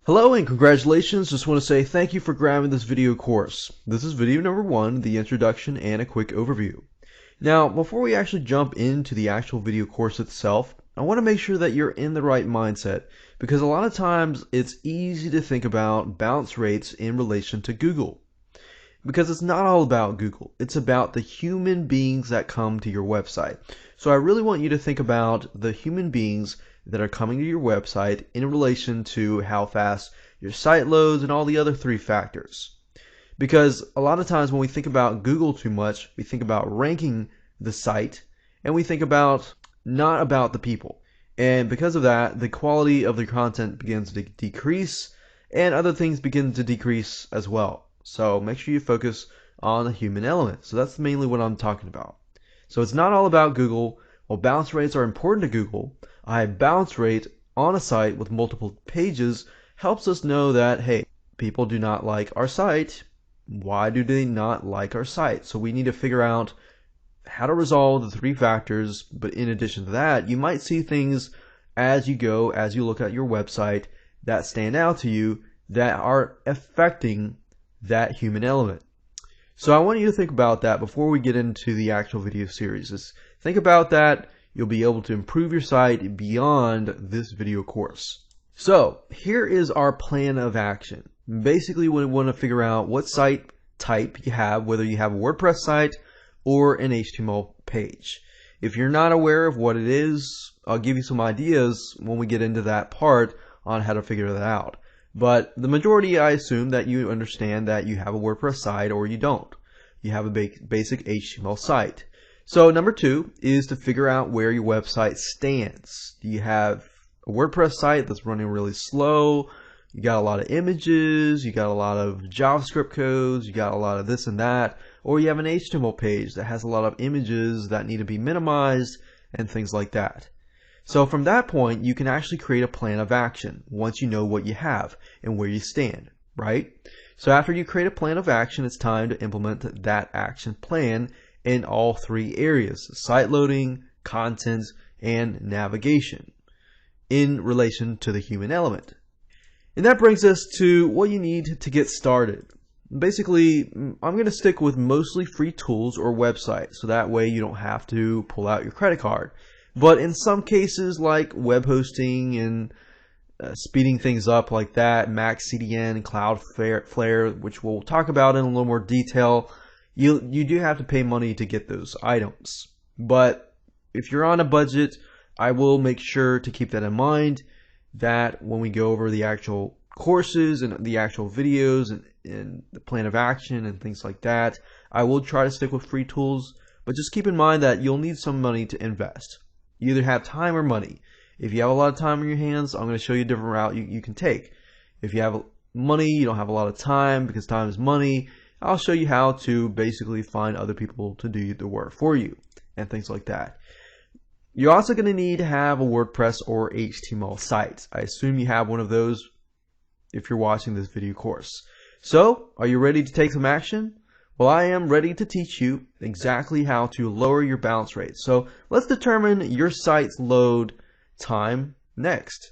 Hello and congratulations. Just want to say thank you for grabbing this video course. This is video number 1, the introduction and a quick overview. Now, before we actually jump into the actual video course itself, I want to make sure that you're in the right mindset because a lot of times it's easy to think about bounce rates in relation to Google. Because it's not all about Google. It's about the human beings that come to your website. So I really want you to think about the human beings that are coming to your website in relation to how fast your site loads and all the other 3 factors. Because a lot of times when we think about Google too much, we think about ranking the site and we think about not about the people. And because of that, the quality of the content begins to decrease and other things begin to decrease as well. So make sure you focus on the human element. So that's mainly what I'm talking about. So it's not all about Google. While bounce rates are important to Google, a high bounce rate on a site with multiple pages helps us know that, hey, people do not like our site. Why do they not like our site? So we need to figure out how to resolve the 3 factors. But in addition to that, you might see things as you go, as you look at your website that stand out to you that are affecting that human element. So I want you to think about that before we get into the actual video series. Just think about that. You'll be able to improve your site beyond this video course. So here is our plan of action. Basically, we want to figure out what site type you have, whether you have a WordPress site or an HTML page. If you're not aware of what it is, I'll give you some ideas when we get into that part on how to figure that out. But the majority, I assume that you understand that you have a WordPress site or you don't. You have a basic HTML site. So number 2 is to figure out where your website stands. Do you have a WordPress site that's running really slow? You got a lot of images, you got a lot of JavaScript codes, you got a lot of this and that, or you have an HTML page that has a lot of images that need to be minimized and things like that. So from that point, you can actually create a plan of action once you know what you have and where you stand, right? So after you create a plan of action, it's time to implement that action plan in all 3 areas: site loading, content, and navigation in relation to the human element. And that brings us to what you need to get started. Basically, I'm going to stick with mostly free tools or websites, so that way you don't have to pull out your credit card. But in some cases, like web hosting and speeding things up like that, Max CDN, Cloudflare, which we'll talk about in a little more detail, you do have to pay money to get those items. But if you're on a budget, I will make sure to keep that in mind, that when we go over the actual courses and the actual videos and the plan of action and things like that, I will try to stick with free tools, but just keep in mind that you'll need some money to invest. You either have time or money. If you have a lot of time on your hands, I'm going to show you a different route you can take. If you have money, you don't have a lot of time because time is money, I'll show you how to basically find other people to do the work for you and things like that. You're also going to need to have a WordPress or HTML site. I assume you have one of those if you're watching this video course. So, are you ready to take some action? Well, I am ready to teach you exactly how to lower your bounce rate. So let's determine your site's load time next.